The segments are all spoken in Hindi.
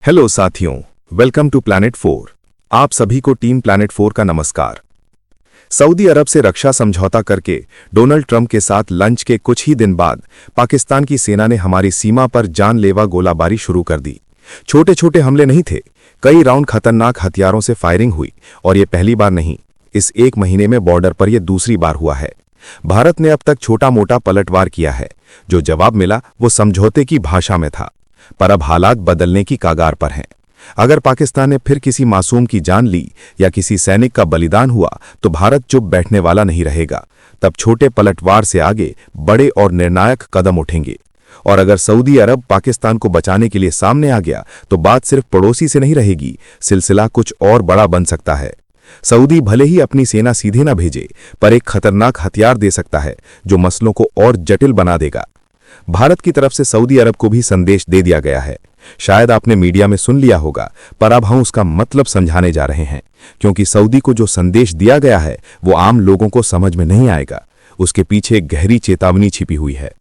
हेलो साथियों, वेलकम टू प्लैनेट 4। आप सभी को टीम प्लैनेट 4 का नमस्कार। सऊदी अरब से रक्षा समझौता करके डोनाल्ड ट्रंप के साथ लंच के कुछ ही दिन बाद पाकिस्तान की सेना ने हमारी सीमा पर जानलेवा गोलाबारी शुरू कर दी। छोटे छोटे हमले नहीं थे, कई राउंड खतरनाक हथियारों से फायरिंग हुई और ये पहली बार नहीं, इस एक महीने में बॉर्डर पर यह दूसरी बार हुआ है। भारत ने अब तक छोटा मोटा पलटवार किया है, जो जवाब मिला वो समझौते की भाषा में था, पर अब हालात बदलने की कागार पर हैं। अगर पाकिस्तान ने फिर किसी मासूम की जान ली या किसी सैनिक का बलिदान हुआ तो भारत चुप बैठने वाला नहीं रहेगा। तब छोटे पलटवार से आगे बड़े और निर्णायक कदम उठेंगे। और अगर सऊदी अरब पाकिस्तान को बचाने के लिए सामने आ गया तो बात सिर्फ पड़ोसी से नहीं रहेगी, सिलसिला कुछ और बड़ा बन सकता है। सऊदी भले ही अपनी सेना सीधे न भेजे, पर एक खतरनाक हथियार दे सकता है जो मसलों को और जटिल बना देगा। भारत की तरफ से सऊदी अरब को भी संदेश दे दिया गया है। शायद आपने मीडिया में सुन लिया होगा, पर अब हम उसका मतलब समझाने जा रहे हैं, क्योंकि सऊदी को जो संदेश दिया गया है वो आम लोगों को समझ में नहीं आएगा। उसके पीछे एक गहरी चेतावनी छिपी हुई है।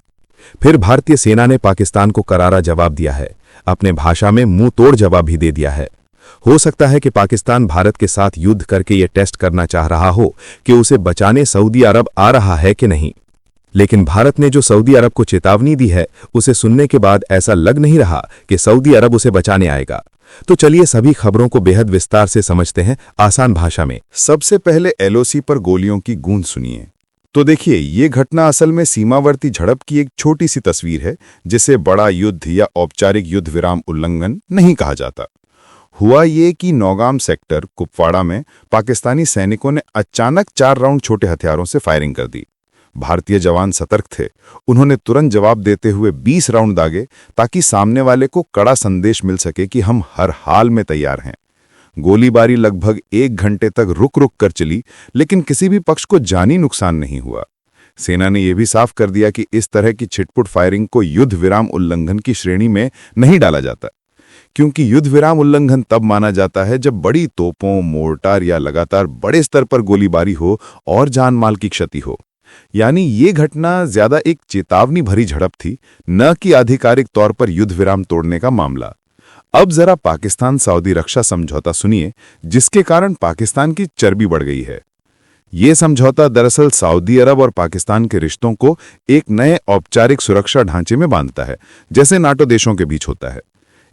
फिर भारतीय सेना ने पाकिस्तान को करारा जवाब दिया है, अपने भाषा में मुंह तोड़ जवाब भी दे दिया है। हो सकता है कि पाकिस्तान भारत के साथ युद्ध करके ये टेस्ट करना चाह रहा हो कि उसे बचाने सऊदी अरब आ रहा है कि नहीं। लेकिन भारत ने जो सऊदी अरब को चेतावनी दी है, उसे सुनने के बाद ऐसा लग नहीं रहा कि सऊदी अरब उसे बचाने आएगा। तो चलिए सभी खबरों को बेहद विस्तार से समझते हैं, आसान भाषा में। सबसे पहले एलओसी पर गोलियों की गूंज सुनिए। तो देखिए, ये घटना असल में सीमावर्ती झड़प की एक छोटी सी तस्वीर है, जिसे बड़ा युद्ध या औपचारिक युद्ध विराम उल्लंघन नहीं कहा जाता। हुआ ये कि नौगाम सेक्टर कुपवाड़ा में पाकिस्तानी सैनिकों ने अचानक 4 राउंड छोटे हथियारों से फायरिंग कर दी। भारतीय जवान सतर्क थे। उन्होंने तुरंत जवाब देते हुए 20 राउंड दागे, ताकि सामने वाले को कड़ा संदेश मिल सके कि हम हर हाल में तैयार हैं। गोलीबारी लगभग 1 घंटे तक रुक रुक कर चली, लेकिन किसी भी पक्ष को जानी नुकसान नहीं हुआ। सेना ने यह भी साफ कर दिया कि इस तरह की छिटपुट फायरिंग को युद्ध विराम उल्लंघन की श्रेणी में नहीं डाला जाता, क्योंकि युद्ध विराम उल्लंघन तब माना जाता है जब बड़ी तोपों, मोर्टार या लगातार बड़े स्तर पर गोलीबारी हो और जान माल की क्षति हो। यानी ये घटना ज्यादा एक चेतावनी भरी झड़प थी, न कि आधिकारिक तौर पर युद्ध विराम तोड़ने का मामला। अब जरा पाकिस्तान सऊदी रक्षा समझौता सुनिए, जिसके कारण पाकिस्तान की चर्बी बढ़ गई है। ये समझौता दरअसल सऊदी अरब और पाकिस्तान के रिश्तों को एक नए औपचारिक सुरक्षा ढांचे में बांधता है, जैसे नाटो देशों के बीच होता है।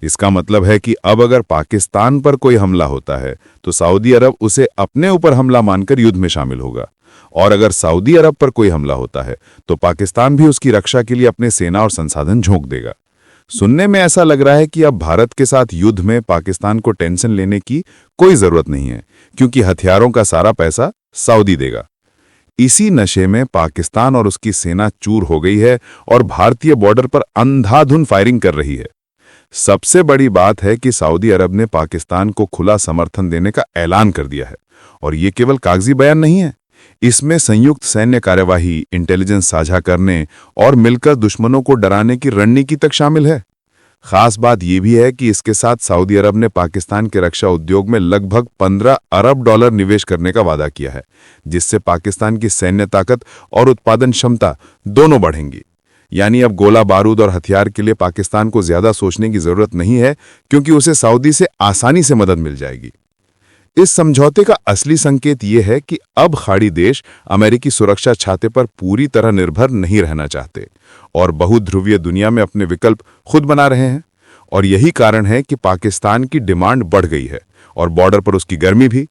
इसका मतलब है कि अब अगर पाकिस्तान पर कोई हमला होता है तो सऊदी अरब उसे अपने ऊपर हमला मानकर युद्ध में शामिल होगा, और अगर सऊदी अरब पर कोई हमला होता है तो पाकिस्तान भी उसकी रक्षा के लिए अपने सेना और संसाधन झोंक देगा। सुनने में ऐसा लग रहा है कि अब भारत के साथ युद्ध में पाकिस्तान को टेंशन लेने की कोई जरूरत नहीं है, क्योंकि हथियारों का सारा पैसा सऊदी देगा। इसी नशे में पाकिस्तान और उसकी सेना चूर हो गई है और भारतीय बॉर्डर पर अंधाधुन फायरिंग कर रही है। सबसे बड़ी बात है कि सऊदी अरब ने पाकिस्तान को खुला समर्थन देने का ऐलान कर दिया है, और ये केवल कागजी बयान नहीं है। इसमें संयुक्त सैन्य कार्यवाही, इंटेलिजेंस साझा करने और मिलकर दुश्मनों को डराने की रणनीति तक शामिल है। खास बात यह भी है कि इसके साथ सऊदी अरब ने पाकिस्तान के रक्षा उद्योग में लगभग 15 अरब डॉलर निवेश करने का वादा किया है, जिससे पाकिस्तान की सैन्य ताकत और उत्पादन क्षमता दोनों बढ़ेंगी। यानी अब गोला बारूद और हथियार के लिए पाकिस्तान को ज्यादा सोचने की जरूरत नहीं है, क्योंकि उसे सऊदी से आसानी से मदद मिल जाएगी। इस समझौते का असली संकेत यह है कि अब खाड़ी देश अमेरिकी सुरक्षा छाते पर पूरी तरह निर्भर नहीं रहना चाहते और बहुध्रुवीय दुनिया में अपने विकल्प खुद बना रहे हैं। और यही कारण है कि पाकिस्तान की डिमांड बढ़ गई है और बॉर्डर पर उसकी गर्मी भी।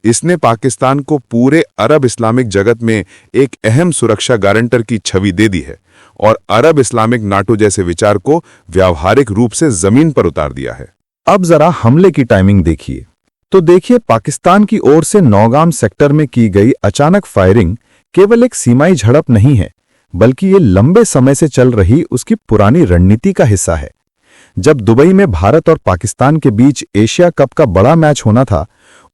इसने पाकिस्तान को पूरे अरब इस्लामिक जगत में एक अहम सुरक्षा गारंटर की छवि दे दी है और अरब इस्लामिक नाटो जैसे विचार को व्यावहारिक रूप से जमीन पर उतार दिया है। अब जरा हमले की टाइमिंग देखिए। तो देखिए, पाकिस्तान की ओर से नौगाम सेक्टर में की गई अचानक फायरिंग केवल एक सीमाई झड़प नहीं है, बल्कि ये लंबे समय से चल रही उसकी पुरानी रणनीति का हिस्सा है। जब दुबई में भारत और पाकिस्तान के बीच एशिया कप का बड़ा मैच होना था,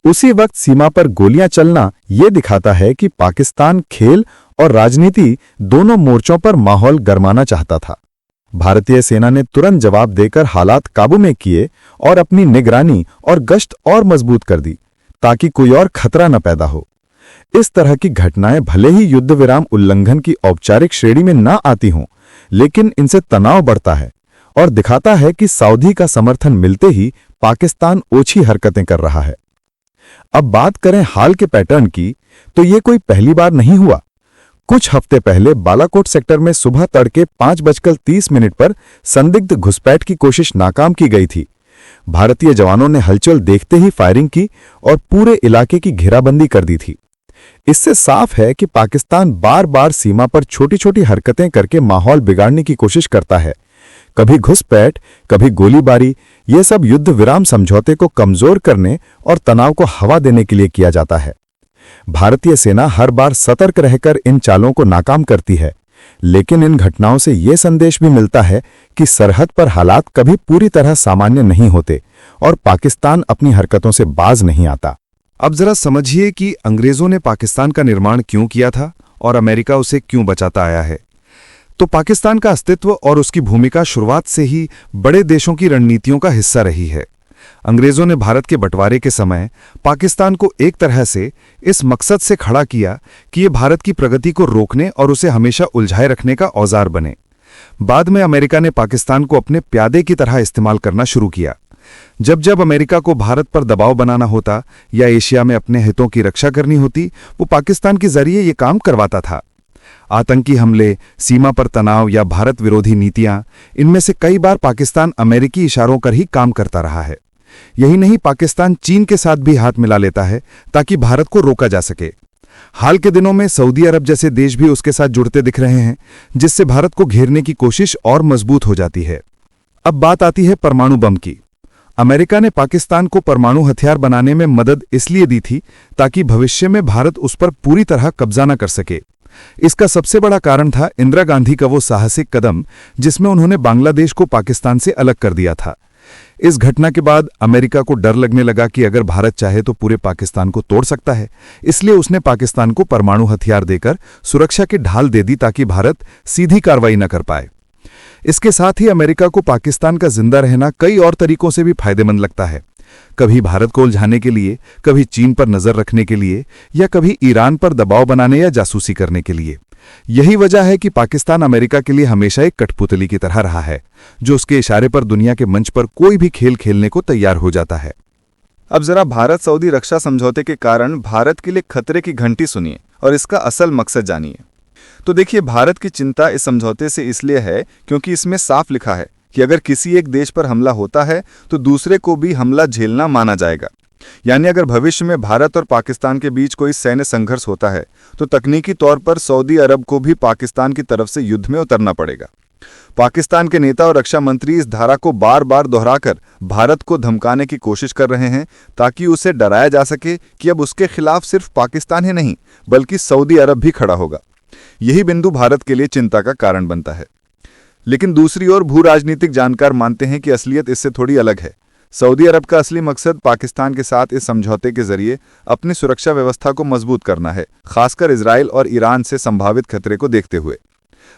उसी वक्त सीमा पर गोलियां चलना ये दिखाता है कि पाकिस्तान खेल और राजनीति दोनों मोर्चों पर माहौल गरमाना चाहता था। भारतीय सेना ने तुरंत जवाब देकर हालात काबू में किए और अपनी निगरानी और गश्त और मजबूत कर दी, ताकि कोई और खतरा न पैदा हो। इस तरह की घटनाएं भले ही युद्ध विराम उल्लंघन की औपचारिक श्रेणी में न आती हों, लेकिन इनसे तनाव बढ़ता है और दिखाता है कि सऊदी का समर्थन मिलते ही पाकिस्तान ओछी हरकतें कर रहा है। अब बात करें हाल के पैटर्न की, तो ये कोई पहली बार नहीं हुआ। कुछ हफ्ते पहले बालाकोट सेक्टर में सुबह तड़के 5:30 पर संदिग्ध घुसपैठ की कोशिश नाकाम की गई थी। भारतीय जवानों ने हलचल देखते ही फायरिंग की और पूरे इलाके की घेराबंदी कर दी थी। इससे साफ है कि पाकिस्तान बार बार सीमा पर छोटी छोटी हरकतें करके माहौल बिगाड़ने की कोशिश करता है। कभी घुसपैठ, कभी गोलीबारी, ये सब युद्ध विराम समझौते को कमजोर करने और तनाव को हवा देने के लिए किया जाता है। भारतीय सेना हर बार सतर्क रहकर इन चालों को नाकाम करती है, लेकिन इन घटनाओं से ये संदेश भी मिलता है कि सरहद पर हालात कभी पूरी तरह सामान्य नहीं होते और पाकिस्तान अपनी हरकतों से बाज नहीं आता। अब जरा समझिए कि अंग्रेजों ने पाकिस्तान का निर्माण क्यों किया था और अमेरिका उसे क्यों बचाता आया है। तो पाकिस्तान का अस्तित्व और उसकी भूमिका शुरुआत से ही बड़े देशों की रणनीतियों का हिस्सा रही है। अंग्रेजों ने भारत के बंटवारे के समय पाकिस्तान को एक तरह से इस मकसद से खड़ा किया कि ये भारत की प्रगति को रोकने और उसे हमेशा उलझाए रखने का औजार बने। बाद में अमेरिका ने पाकिस्तान को अपने प्यादे की तरह इस्तेमाल करना शुरू किया। जब जब अमेरिका को भारत पर दबाव बनाना होता या एशिया में अपने हितों की रक्षा करनी होती, वो पाकिस्तान के जरिए ये काम करवाता था। आतंकी हमले, सीमा पर तनाव या भारत विरोधी नीतियां, इनमें से कई बार पाकिस्तान अमेरिकी इशारों कर ही काम करता रहा है। यही नहीं, पाकिस्तान चीन के साथ भी हाथ मिला लेता है ताकि भारत को रोका जा सके। हाल के दिनों में सऊदी अरब जैसे देश भी उसके साथ जुड़ते दिख रहे हैं, जिससे भारत को घेरने की कोशिश और मजबूत हो जाती है। अब बात आती है परमाणु बम की। अमेरिका ने पाकिस्तान को परमाणु हथियार बनाने में मदद इसलिए दी थी ताकि भविष्य में भारत उस पर पूरी तरह कब्जा न कर सके। इसका सबसे बड़ा कारण था इंदिरा गांधी का वो साहसिक कदम जिसमें उन्होंने बांग्लादेश को पाकिस्तान से अलग कर दिया था। इस घटना के बाद अमेरिका को डर लगने लगा कि अगर भारत चाहे तो पूरे पाकिस्तान को तोड़ सकता है, इसलिए उसने पाकिस्तान को परमाणु हथियार देकर सुरक्षा की ढाल दे दी ताकि भारत सीधी कार्रवाई न कर पाए। इसके साथ ही अमेरिका को पाकिस्तान का जिंदा रहना कई और तरीकों से भी फायदेमंद लगता है। कभी भारत को उलझाने के लिए, कभी चीन पर नजर रखने के लिए, या कभी ईरान पर दबाव बनाने या जासूसी करने के लिए। यही वजह है कि पाकिस्तान अमेरिका के लिए हमेशा एक कठपुतली की तरह रहा है, जो उसके इशारे पर दुनिया के मंच पर कोई भी खेल खेलने को तैयार हो जाता है। अब जरा भारत सऊदी रक्षा समझौते के कारण भारत के लिए खतरे की घंटी सुनिए और इसका असल मकसद जानिए। तो देखिए, भारत की चिंता इस समझौते से इसलिए है क्योंकि इसमें साफ लिखा है कि अगर किसी एक देश पर हमला होता है तो दूसरे को भी हमला झेलना माना जाएगा। यानी अगर भविष्य में भारत और पाकिस्तान के बीच कोई सैन्य संघर्ष होता है तो तकनीकी तौर पर सऊदी अरब को भी पाकिस्तान की तरफ से युद्ध में उतरना पड़ेगा। पाकिस्तान के नेता और रक्षा मंत्री इस धारा को बार बार दोहराकर भारत को धमकाने की कोशिश कर रहे हैं ताकि उसे डराया जा सके कि अब उसके खिलाफ सिर्फ पाकिस्तान ही नहीं बल्कि सऊदी अरब भी खड़ा होगा। यही बिंदु भारत के लिए चिंता का कारण बनता है। लेकिन दूसरी ओर भू राजनीतिक जानकार मानते हैं कि असलियत इससे थोड़ी अलग है। सऊदी अरब का असली मकसद पाकिस्तान के साथ इस समझौते के जरिए अपनी सुरक्षा व्यवस्था को मजबूत करना है, खासकर इजराइल और ईरान से संभावित खतरे को देखते हुए।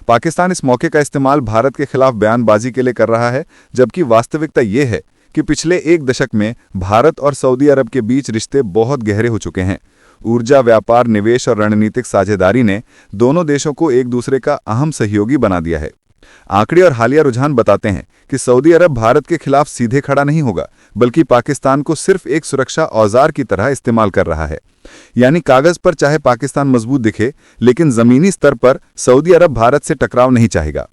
पाकिस्तान इस मौके का इस्तेमाल भारत के खिलाफ बयानबाजी के लिए कर रहा है, जबकि वास्तविकता ये है कि पिछले एक दशक में भारत और सऊदी अरब के बीच रिश्ते बहुत गहरे हो चुके हैं। ऊर्जा, व्यापार, निवेश और रणनीतिक साझेदारी ने दोनों देशों को एक दूसरे का अहम सहयोगी बना दिया है। आंकड़े और हालिया रुझान बताते हैं कि सऊदी अरब भारत के खिलाफ सीधे खड़ा नहीं होगा, बल्कि पाकिस्तान को सिर्फ एक सुरक्षा औजार की तरह इस्तेमाल कर रहा है। यानी कागज पर चाहे पाकिस्तान मजबूत दिखे, लेकिन जमीनी स्तर पर सऊदी अरब भारत से टकराव नहीं चाहेगा।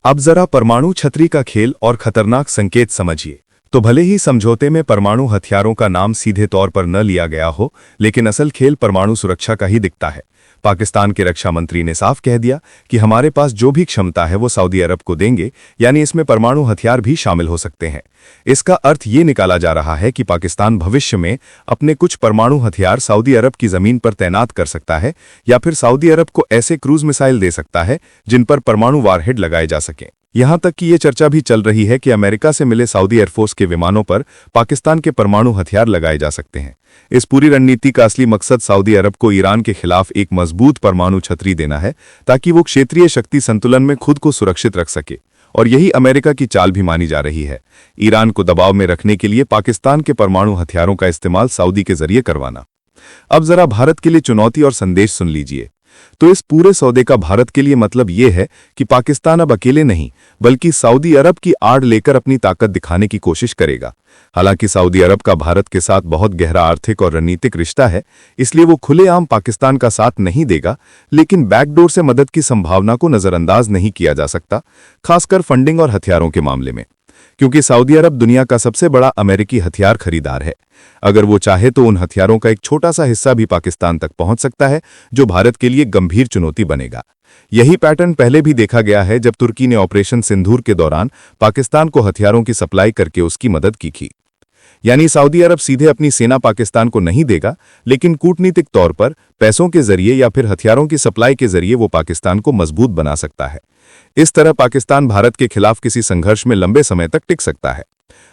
अब जरा परमाणु छतरी का खेल और खतरनाक संकेत समझिए। तो भले ही समझौते में परमाणु हथियारों का नाम सीधे तौर पर न लिया गया हो, लेकिन असल खेल परमाणु सुरक्षा का ही दिखता है। पाकिस्तान के रक्षा मंत्री ने साफ कह दिया कि हमारे पास जो भी क्षमता है वो सऊदी अरब को देंगे, यानी इसमें परमाणु हथियार भी शामिल हो सकते हैं। इसका अर्थ ये निकाला जा रहा है कि पाकिस्तान भविष्य में अपने कुछ परमाणु हथियार सऊदी अरब की जमीन पर तैनात कर सकता है, या फिर सऊदी अरब को ऐसे क्रूज मिसाइल दे सकता है जिन पर परमाणु वारहेड लगाए जा सकें। यहां तक कि ये चर्चा भी चल रही है कि अमेरिका से मिले सऊदी एयरफोर्स के विमानों पर पाकिस्तान के परमाणु हथियार लगाए जा सकते हैं। इस पूरी रणनीति का असली मकसद सऊदी अरब को ईरान के खिलाफ एक मजबूत परमाणु छतरी देना है, ताकि वो क्षेत्रीय शक्ति संतुलन में खुद को सुरक्षित रख सके। और यही अमेरिका की चाल भी मानी जा रही है, ईरान को दबाव में रखने के लिए पाकिस्तान के परमाणु हथियारों का इस्तेमाल सऊदी के जरिए करवाना। अब जरा भारत के लिए चुनौती और संदेश सुन लीजिए। तो इस पूरे सौदे का भारत के लिए मतलब ये है कि पाकिस्तान अब अकेले नहीं बल्कि सऊदी अरब की आड़ लेकर अपनी ताकत दिखाने की कोशिश करेगा। हालांकि सऊदी अरब का भारत के साथ बहुत गहरा आर्थिक और रणनीतिक रिश्ता है, इसलिए वो खुलेआम पाकिस्तान का साथ नहीं देगा, लेकिन बैकडोर से मदद की संभावना को नजरअंदाज नहीं किया जा सकता, खासकर फंडिंग और हथियारों के मामले में, क्योंकि सऊदी अरब दुनिया का सबसे बड़ा अमेरिकी हथियार खरीदार है। अगर वो चाहे तो उन हथियारों का एक छोटा सा हिस्सा भी पाकिस्तान तक पहुंच सकता है, जो भारत के लिए गंभीर चुनौती बनेगा। यही पैटर्न पहले भी देखा गया है जब तुर्की ने ऑपरेशन सिंदूर के दौरान पाकिस्तान को हथियारों की सप्लाई करके उसकी मदद की थी। यानी सऊदी अरब सीधे अपनी सेना पाकिस्तान को नहीं देगा, लेकिन कूटनीतिक तौर पर पैसों के जरिए या फिर हथियारों की सप्लाई के जरिए वो पाकिस्तान को मजबूत बना सकता है। इस तरह पाकिस्तान भारत के खिलाफ किसी संघर्ष में लंबे समय तक टिक सकता है।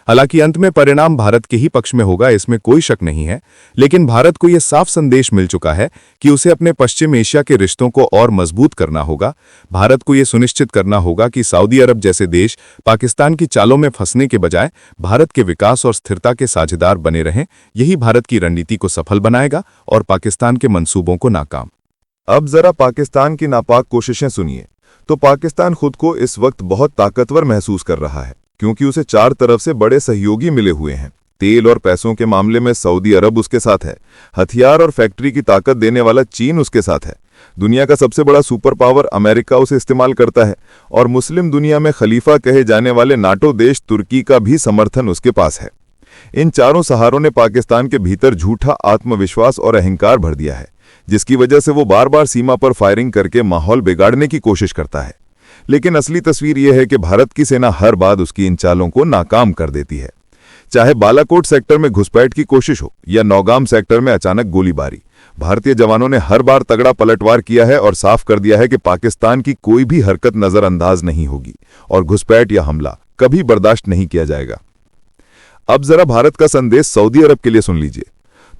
हालांकि अंत में परिणाम भारत के ही पक्ष में होगा, इसमें कोई शक नहीं है, लेकिन भारत को यह साफ संदेश मिल चुका है कि उसे अपने पश्चिम एशिया के रिश्तों को और मजबूत करना होगा। भारत को यह सुनिश्चित करना होगा कि सऊदी अरब जैसे देश पाकिस्तान की चालों में फंसने के बजाय भारत के विकास और स्थिरता के साझेदार बने रहें। यही भारत की रणनीति को सफल बनाएगा और पाकिस्तान के मंसूबों को नाकाम। अब जरा पाकिस्तान की नापाक कोशिशें सुनिए। तो पाकिस्तान खुद को इस वक्त बहुत ताकतवर महसूस कर रहा है, क्योंकि उसे चार तरफ से बड़े सहयोगी मिले हुए हैं। तेल और पैसों के मामले में सऊदी अरब उसके साथ है, हथियार और फैक्ट्री की ताकत देने वाला चीन उसके साथ है, दुनिया का सबसे बड़ा सुपर पावर अमेरिका उसे इस्तेमाल करता है, और मुस्लिम दुनिया में खलीफा कहे जाने वाले नाटो देश तुर्की का भी समर्थन उसके पास है। इन चारों सहारों ने पाकिस्तान के भीतर झूठा आत्मविश्वास और अहंकार भर दिया है, जिसकी वजह से वो बार बार सीमा पर फायरिंग करके माहौल बिगाड़ने की कोशिश करता है। लेकिन असली तस्वीर यह है कि भारत की सेना हर बार उसकी इन चालों को नाकाम कर देती है। चाहे बालाकोट सेक्टर में घुसपैठ की कोशिश हो या नौगाम सेक्टर में अचानक गोलीबारी, भारतीय जवानों ने हर बार तगड़ा पलटवार किया है और साफ कर दिया है कि पाकिस्तान की कोई भी हरकत नजरअंदाज नहीं होगी और घुसपैठ या हमला कभी बर्दाश्त नहीं किया जाएगा। अब जरा भारत का संदेश सऊदी अरब के लिए सुन लीजिए।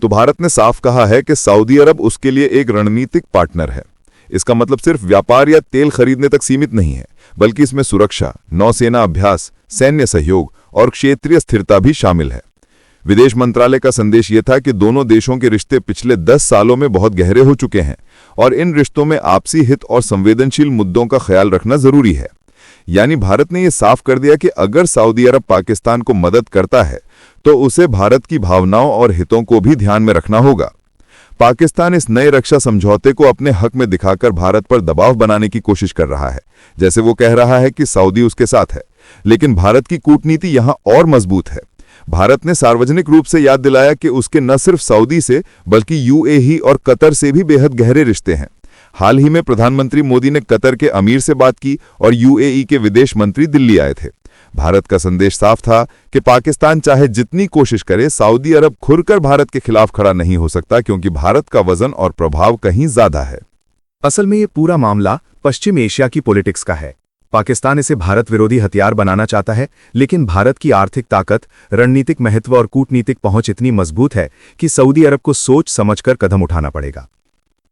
तो भारत ने साफ कहा है कि सऊदी अरब उसके लिए एक रणनीतिक पार्टनर है। इसका मतलब सिर्फ व्यापार या तेल खरीदने तक सीमित नहीं है, बल्कि इसमें सुरक्षा, नौसेना अभ्यास, सैन्य सहयोग और क्षेत्रीय स्थिरता भी शामिल है। विदेश मंत्रालय का संदेश यह था कि दोनों देशों के रिश्ते पिछले 10 सालों में बहुत गहरे हो चुके हैं और इन रिश्तों में आपसी हित और संवेदनशील मुद्दों का ख्याल रखना जरूरी है। यानी भारत ने यह साफ कर दिया कि अगर सऊदी अरब पाकिस्तान को मदद करता है तो उसे भारत की भावनाओं और हितों को भी ध्यान में रखना होगा। पाकिस्तान इस नए रक्षा समझौते को अपने हक में दिखाकर भारत पर दबाव बनाने की कोशिश कर रहा है। जैसे वो कह रहा है कि सऊदी उसके साथ है, लेकिन भारत की कूटनीति यहां और मजबूत है। भारत ने सार्वजनिक रूप से याद दिलाया कि उसके न सिर्फ सऊदी से बल्कि यूएई और कतर से भी बेहद गहरे रिश्ते हैं। हाल ही में प्रधानमंत्री मोदी ने कतर के अमीर से बात की और यूएई के विदेश मंत्री दिल्ली आए थे। भारत का संदेश साफ था कि पाकिस्तान चाहे जितनी कोशिश करे, सऊदी अरब खुलकर भारत के खिलाफ खड़ा नहीं हो सकता, क्योंकि भारत का वजन और प्रभाव कहीं ज्यादा है। असल में ये पूरा मामला पश्चिम एशिया की पॉलिटिक्स का है। पाकिस्तान इसे भारत विरोधी हथियार बनाना चाहता है, लेकिन भारत की आर्थिक ताकत, रणनीतिक महत्व और कूटनीतिक पहुंच इतनी मजबूत है कि सऊदी अरब को सोच समझकर कदम उठाना पड़ेगा।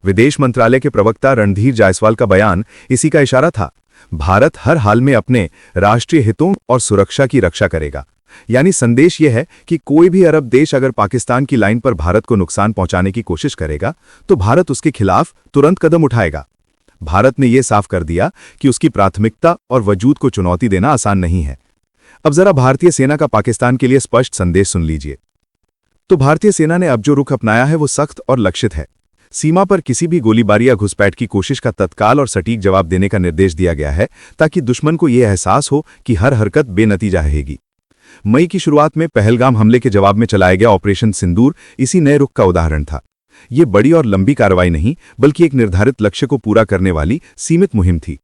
विदेश मंत्रालय के प्रवक्ता रणधीर जायसवाल का बयान इसी का इशारा था। भारत हर हाल में अपने राष्ट्रीय हितों और सुरक्षा की रक्षा करेगा। यानी संदेश यह है कि कोई भी अरब देश अगर पाकिस्तान की लाइन पर भारत को नुकसान पहुंचाने की कोशिश करेगा तो भारत उसके खिलाफ तुरंत कदम उठाएगा। भारत ने यह साफ कर दिया कि उसकी प्राथमिकता और वजूद को चुनौती देना आसान नहीं है। अब जरा भारतीय सेना का पाकिस्तान के लिए स्पष्ट संदेश सुन लीजिए। तो भारतीय सेना ने अब जो रुख अपनाया है वो सख्त और लक्षित है। सीमा पर किसी भी गोलीबारी या घुसपैठ की कोशिश का तत्काल और सटीक जवाब देने का निर्देश दिया गया है, ताकि दुश्मन को यह एहसास हो कि हर हरकत बेनतीजा रहेगी। मई की शुरुआत में पहलगाम हमले के जवाब में चलाया गया ऑपरेशन सिंदूर इसी नए रुख का उदाहरण था। ये बड़ी और लंबी कार्रवाई नहीं, बल्कि एक निर्धारित लक्ष्य को पूरा करने वाली सीमित मुहिम थी।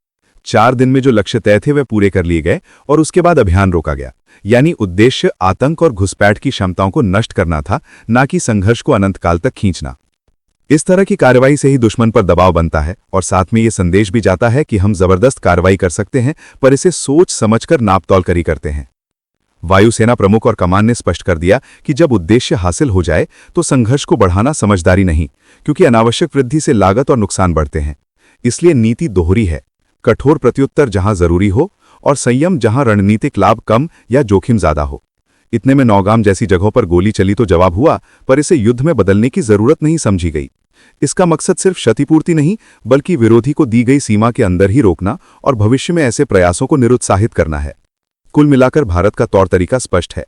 4 दिन में जो लक्ष्य तय थे वे पूरे कर लिए गए और उसके बाद अभियान रोका गया। यानी उद्देश्य आतंक और घुसपैठ की क्षमताओं को नष्ट करना था, न कि संघर्ष को अनंतकाल तक खींचना। इस तरह की कार्रवाई से ही दुश्मन पर दबाव बनता है और साथ में ये संदेश भी जाता है कि हम जबरदस्त कार्रवाई कर सकते हैं, पर इसे सोच समझकर नापतौल करी करते हैं। वायुसेना प्रमुख और कमान ने स्पष्ट कर दिया कि जब उद्देश्य हासिल हो जाए तो संघर्ष को बढ़ाना समझदारी नहीं, क्योंकि अनावश्यक वृद्धि से लागत और नुकसान बढ़ते हैं। इसलिए नीति दोहरी है, कठोर प्रत्युत्तर जहां जरूरी हो और संयम जहां रणनीतिक लाभ कम या जोखिम ज्यादा हो। इतने में नौगाम जैसी जगहों पर गोली चली तो जवाब हुआ, पर इसे युद्ध में बदलने की जरूरत नहीं समझी गई। इसका मकसद सिर्फ क्षतिपूर्ति नहीं बल्कि विरोधी को दी गई सीमा के अंदर ही रोकना और भविष्य में ऐसे प्रयासों को निरुत्साहित करना है। कुल मिलाकर भारत का तौर तरीका स्पष्ट है,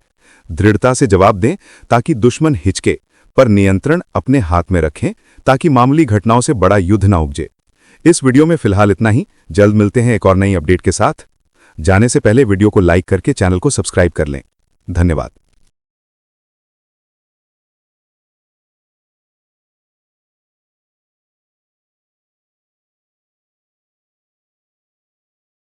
दृढ़ता से जवाब दें ताकि दुश्मन हिचके, पर नियंत्रण अपने हाथ में रखें ताकि मामूली घटनाओं से बड़ा युद्ध न उपजे। इस वीडियो में फिलहाल इतना ही, जल्द मिलते हैं एक और नई अपडेट के साथ। जाने से पहले वीडियो को लाइक करके चैनल को सब्सक्राइब कर लें। धन्यवाद।